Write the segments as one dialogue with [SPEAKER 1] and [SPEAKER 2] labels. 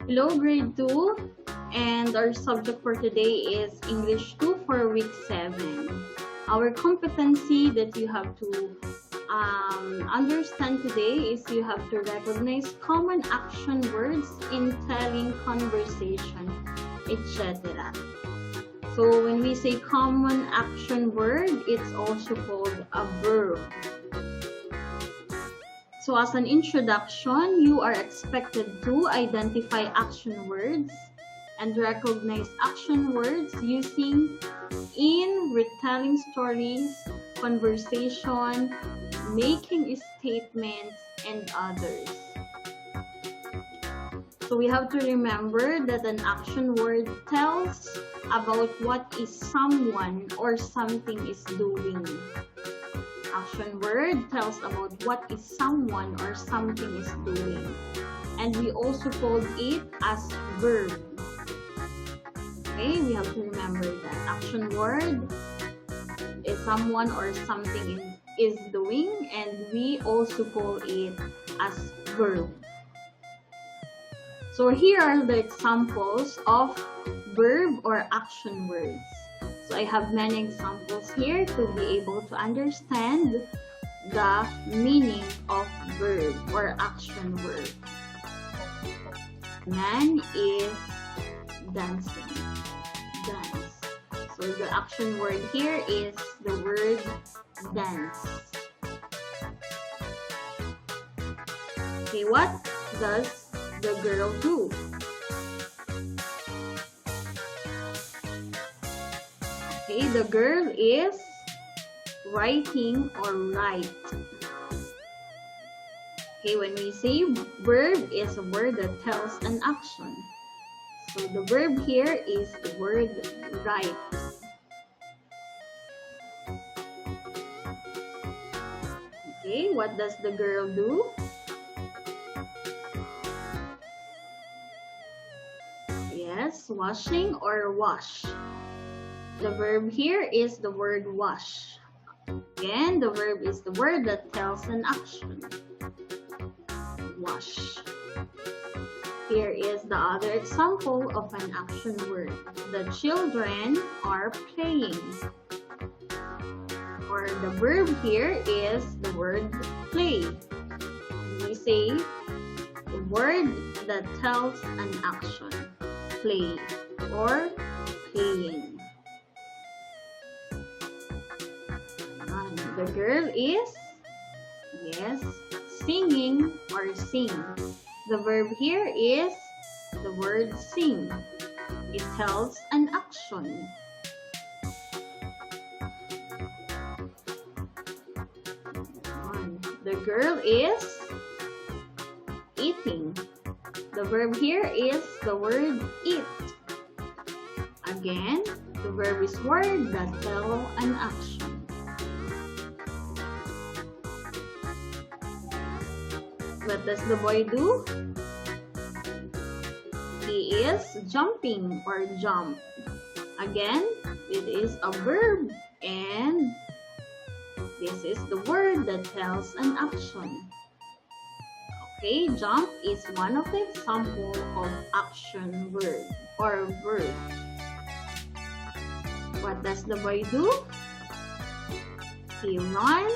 [SPEAKER 1] Hello, grade 2, and our subject for today is English 2 for week 7. Our competency that you have to understand today is you have to recognize common action words in telling, conversation, etc. So when we say common action word, it's also called a verb. So as an introduction, you are expected to identify action words and recognize action words using in retelling stories, conversation, making statements, and others. So we have to remember that an action word tells about what is someone or something is doing. Action word tells about what is someone or something is doing. And we also call it as verb. Okay, we have to remember that action word is someone or something is doing, and we also call it as verb. So here are the examples of verb or action words. So I have many examples here to be able to understand the meaning of verb or action word. Man is dancing. Dance. So the action word here is the word dance. Okay, what does the girl do? Okay, the girl is writing or write. Okay, when we say verb is a word that tells an action. So the verb here is the word write. Okay, what does the girl do? Yes, washing or wash. The verb here is the word wash. Again, the verb is the word that tells an action. Wash. Here is the other example of an action word. The children are playing. Or the verb here is the word play. We say the word that tells an action. Play or playing. The girl is, yes, singing or sing. The verb here is the word sing. It tells an action. The girl is eating. The verb here is the word eat. Again, the verb is word that tells an action. What does the boy do? He is jumping or jump. Again, it is a verb and this is the word that tells an action. Okay, jump is one of the examples of action word or verb. What does the boy do? He runs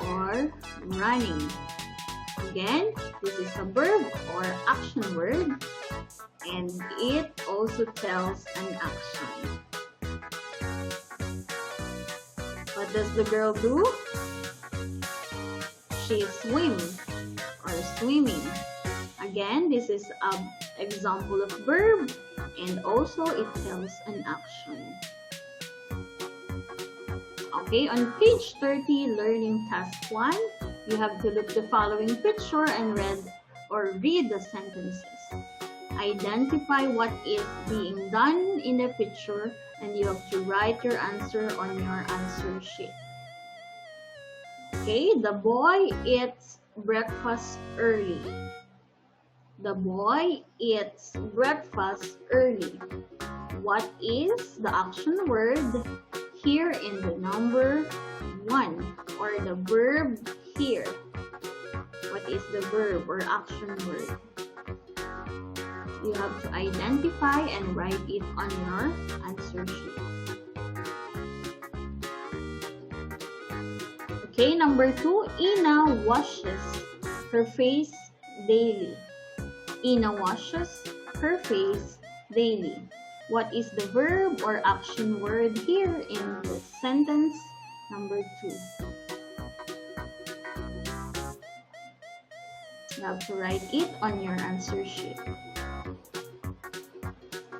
[SPEAKER 1] or running. Again, this is a verb or action word and it also tells an action. What does the girl do? She swims or swimming. Again, this is an example of verb and also it tells an action. Okay, on page 30, learning task 1, you have to look the following picture and read the sentences. Identify what is being done in the picture and you have to write your answer on your answer sheet. Okay, the boy eats breakfast early. The boy eats breakfast early. What is the action word here in the number 1 or the verb here? What is the verb or action word? You have to identify and write it on your answer sheet. Okay, number 2, Ina washes her face daily. Ina washes her face daily. What is the verb or action word here in the sentence number 2? You have to write it on your answer sheet.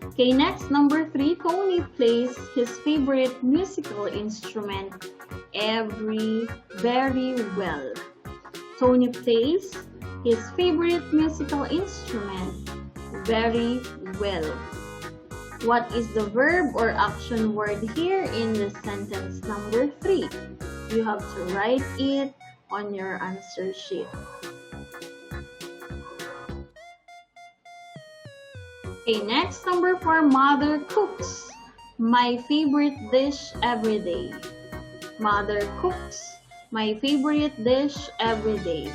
[SPEAKER 1] Okay, next, number 3, Tony plays his favorite musical instrument very well. Tony plays his favorite musical instrument very well. What is the verb or action word here in the sentence number 3? You have to write it on your answer sheet. Okay, next, number 4, Mother cooks my favorite dish every day. Mother cooks my favorite dish every day.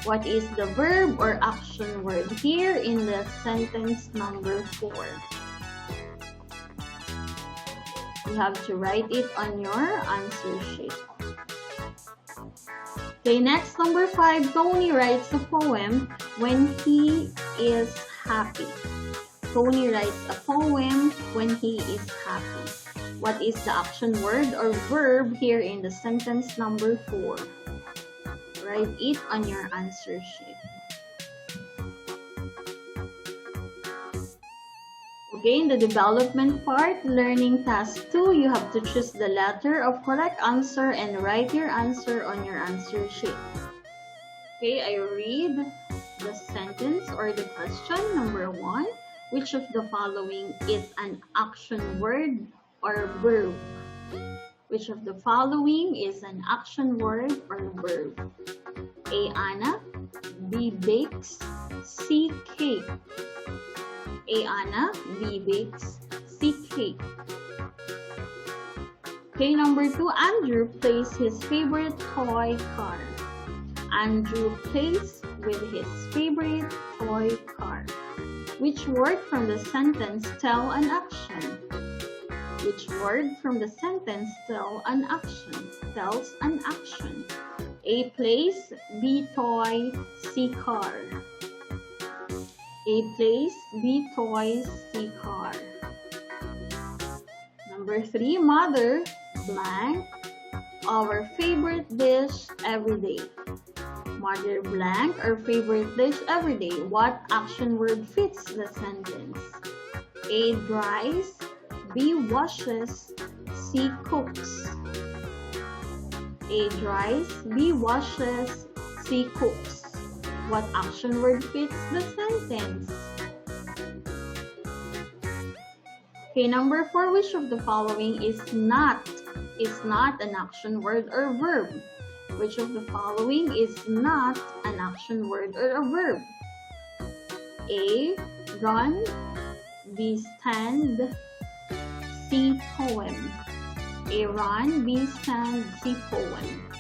[SPEAKER 1] What is the verb or action word here in the sentence number 4? You have to write it on your answer sheet. Okay, next, number 5, Tony writes a poem when he is happy. Tony writes a poem when he is happy. What is the action word or verb here in the sentence number 4? Write it on your answer sheet. Okay, in the development part, learning task 2, you have to choose the letter of correct answer and write your answer on your answer sheet. Okay, I read the sentence or the question. Number 1, which of the following is an action word or verb? Which of the following is an action word or verb? A. Anna, B. bakes, C. cake. A. Anna, B. bakes, C. cake. Okay, number 2, Andrew plays his favorite toy car. Andrew plays with his favorite toy car. Which word from the sentence tell an action? Which word from the sentence tells an action? A. plays, B. toy, C. car. A. plays, B. toys, C. car. Number 3, Mother blank our favorite dish every day. Mother blank our favorite dish every day. What action word fits the sentence? A. dries, B. washes, C. cooks. A. dries, B. washes, C. cooks. What action word fits the sentence? Okay, number 4, which of the following is not an action word or verb? Which of the following is not an action word or a verb? A. run, B. stand, C. poem. A. run, B. stand, C. poem.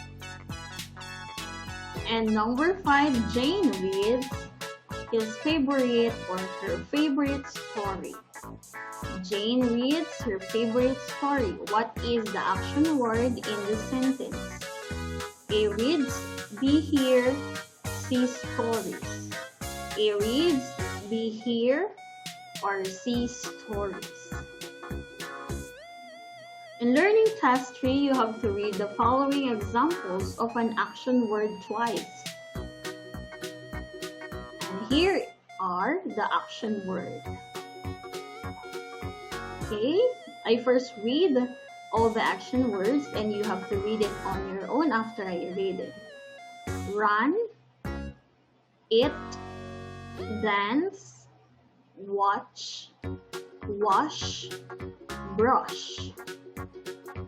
[SPEAKER 1] And number 5, Jane reads his favorite or her favorite story. Jane reads her favorite story. What is the action word in the sentence? A. reads, B. hear, C. stories. A. reads, B. hear, or C. stories. In learning task 3, you have to read the following examples of an action word twice. And here are the action word. Okay, I first read all the action words and you have to read it on your own after I read it. Run, eat, dance, watch, wash, brush.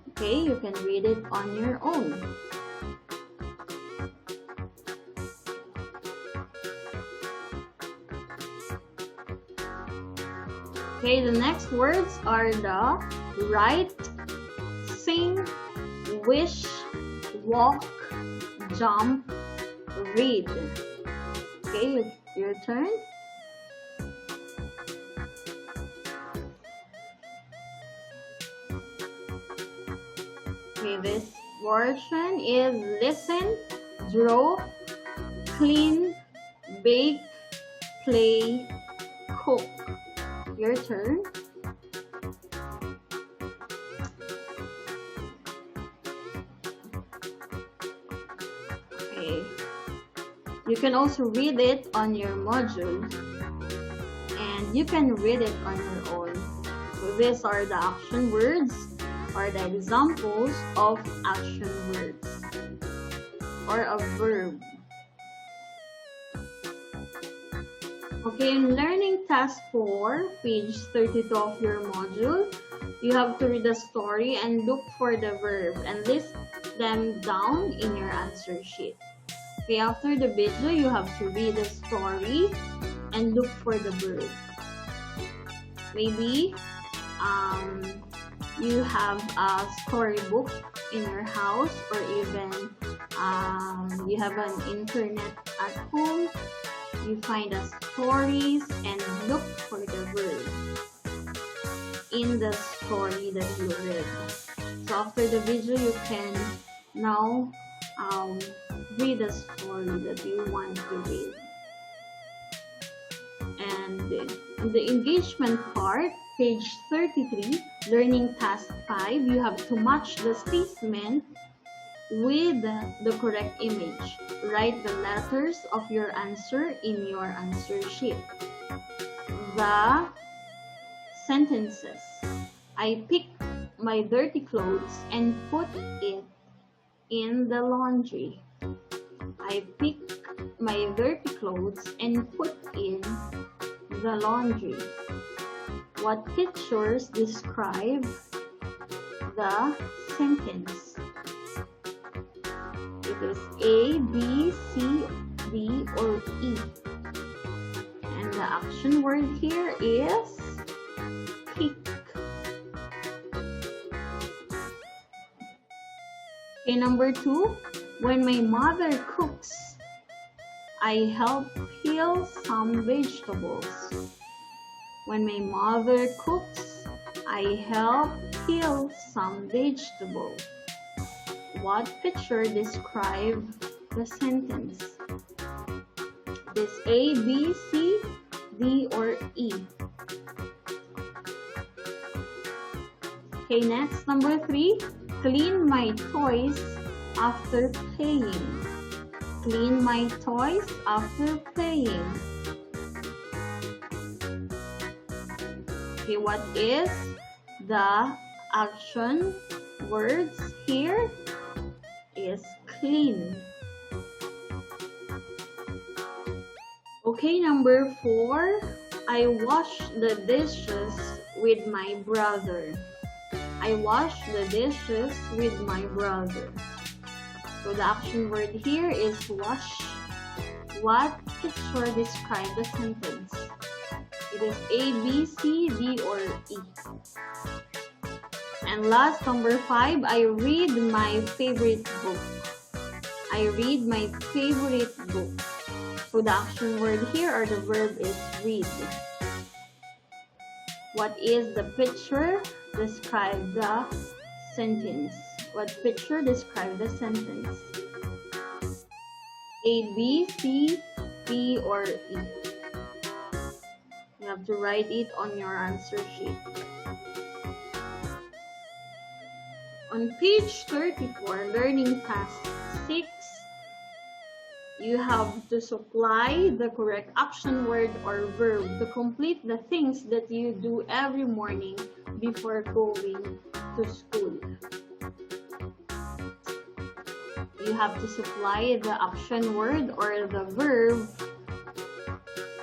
[SPEAKER 1] Okay, you can read it on your own. Okay, the next words are the write, sing, wish, walk, jump, read. Okay, your turn. Okay, this portion is listen, draw, clean, bake, play, cook. Your turn. Okay. You can also read it on your module, and you can read it on your own. So these are the action words or the examples of action words or a verb. Okay, in learning task 4, page 32 of your module, you have to read the story and look for the verb and list them down in your answer sheet. Okay, after the video, you have to read the story and look for the verb. Maybe you have a storybook in your house, or even you have an internet at home. You find the stories and look for the verb in the story that you read. So after the video, you can now read the story that you want to read. And in the engagement part, page 33, learning task 5, you have to match the statement with the correct image. Write the letters of your answer in your answer sheet. The sentences. I picked my dirty clothes and put it in the laundry. I picked my dirty clothes and put in the laundry. What pictures describe the sentence? It is A, B, C, D, or E. And the action word here is pick. Okay, number 2. When my mother cooks, I help peel some vegetables. When my mother cooks, I help peel some vegetables. What picture describes the sentence? Is A, B, C, D, or E? Okay, next, number 3. Clean my toys after playing. Clean my toys after playing. Okay, what is the action words here? Is clean. Okay, number 4. I wash the dishes with my brother. I wash the dishes with my brother. So the action word here is wash. What picture describes the sentence? It is A, B, C, D, or E. And last, number 5, I read my favorite book. I read my favorite book. So the action word here or the verb is read. What is the picture? Describe the sentence. What picture describes the sentence? A, B, C, D, or E. You have to write it on your answer sheet. On page 34, learning task 6, you have to supply the correct action word or verb to complete the things that you do every morning before going to school. You have to supply the action word or the verb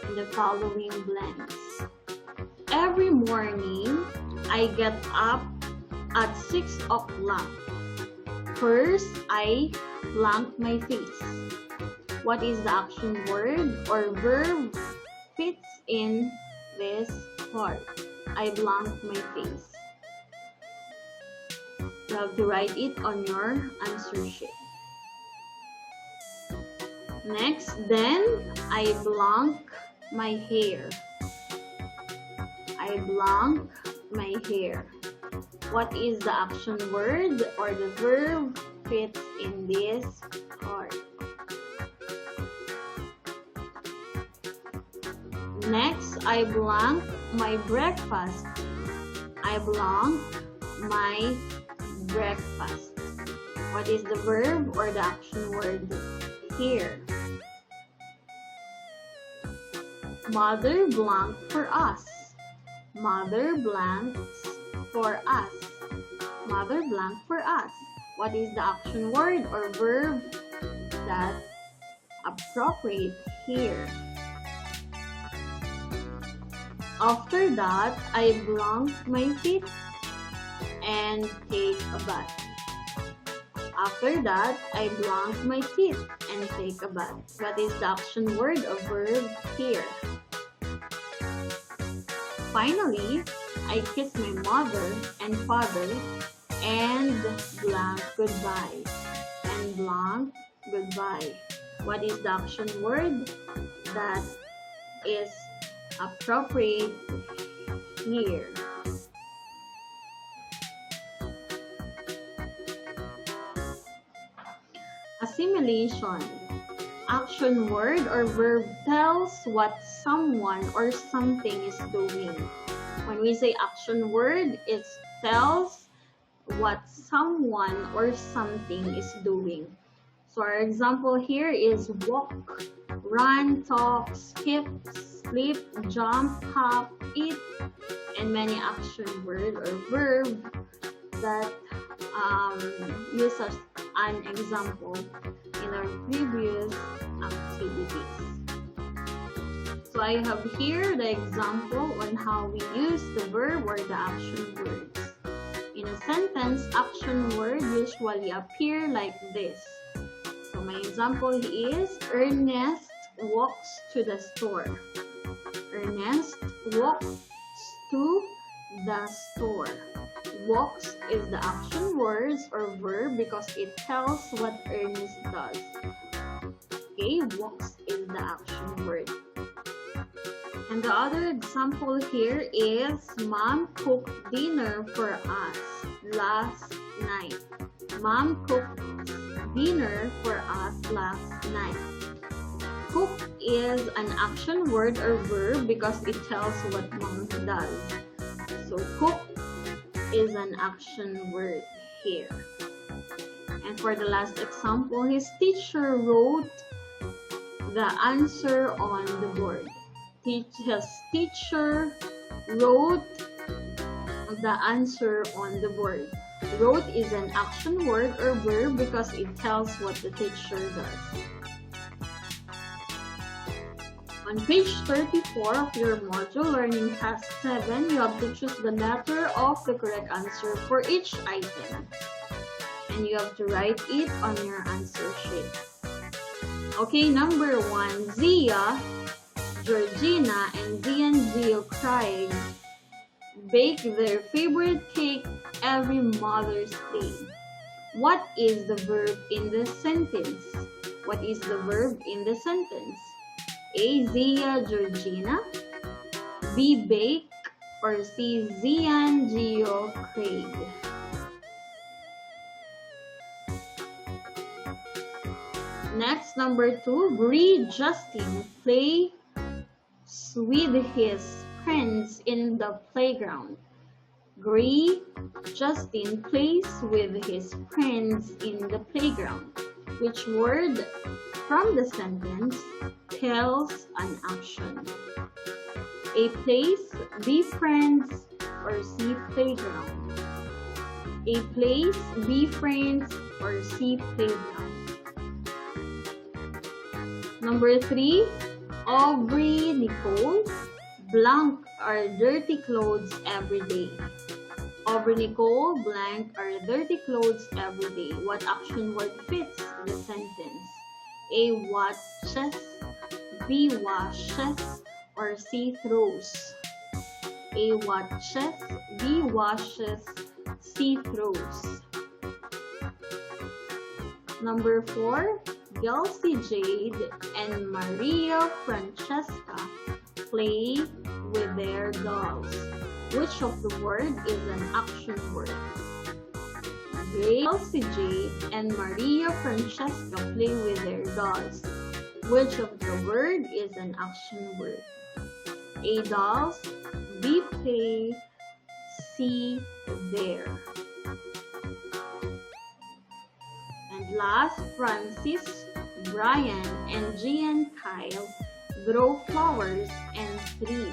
[SPEAKER 1] in the following blanks. Every morning, I get up at 6 o'clock. First, I blank my face. What is the action word or verb fits in this part? I blank my face. You have to write it on your answer sheet. Next, then, I blank my hair. I blank my hair. What is the action word or the verb fits in this part? Next, I blank my breakfast. I blank my breakfast. What is the verb or the action word here? Mother blanked for us. Mother blanks for us. Mother blanked for us. What is the action word or verb that's appropriate here? After that, I blank my feet and take a bath. After that, I blank my teeth and take a bath. What is the action word or verb here? Finally, I kiss my mother and father and blank goodbye. And blank goodbye. What is the action word that is appropriate here? Assimilation. Action word or verb tells what someone or something is doing. When we say action word, it tells what someone or something is doing. So our example here is walk, run, talk, skip, sleep, jump, hop, eat, and many action word or verb that use as an example in our previous activities. So I have here the example on how we use the verb or the action words. In a sentence, action word usually appear like this. So my example is Ernest walks to the store. Ernest walks to the store. Walks is the action words or verb because it tells what Ernest does. Okay, walks is the action word. And the other example here is Mom cooked dinner for us last night. Mom cooked dinner for us last night. Cook is an action word or verb because it tells what mom does. So cook is an action word here. And for the last example, his teacher wrote the answer on the board. His teacher wrote the answer on the board. Wrote is an action word or verb because it tells what the teacher does. On page 34 of your module Learning Task 7, you have to choose the letter of the correct answer for each item. And you have to write it on your answer sheet. Okay, number 1, Zia, Georgina, and Zio Craig bake their favorite cake every Mother's Day. What is the verb in the sentence? What is the verb in the sentence? A. Zia, Georgina. B. Bake. Or C. Zian, Gio, Craig. Next, number 2. Bree Justin plays with his friends in the playground. Bree Justin plays with his friends in the playground. Which word from the sentence tells an action? A. Place, B. Friends, or C. Playground. A. Place, B. Friends, or C. Playground. Number 3, Aubrey Nicole blank our dirty clothes every day. Aubrey Nicole blank our dirty clothes every day. What action word fits the sentence? A. Watches, B. Washes, or C. Throws. A. Watches, B. Washes, C. Throws. Number 4, Kelsey Jade and Maria Francesca play with their dolls. Which of the word is an action word? A. LCJ and Maria Francesca play with their dolls. Which of the word is an action word? A. Dolls, B. Play, C. There. And last, Francis, Brian, and Gian Kyle grow flowers and trees.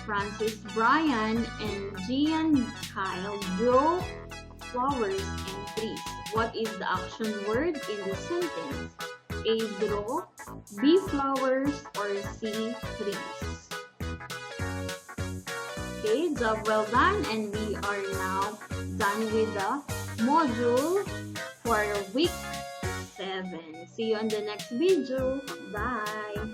[SPEAKER 1] Francis, Brian, and Gian Kyle grow flowers and trees. What is the action word in the sentence? A. Draw, B. Flowers, or C. Trees. Okay, job well done, and we are now done with the module for week 7. See you on the next video. Bye!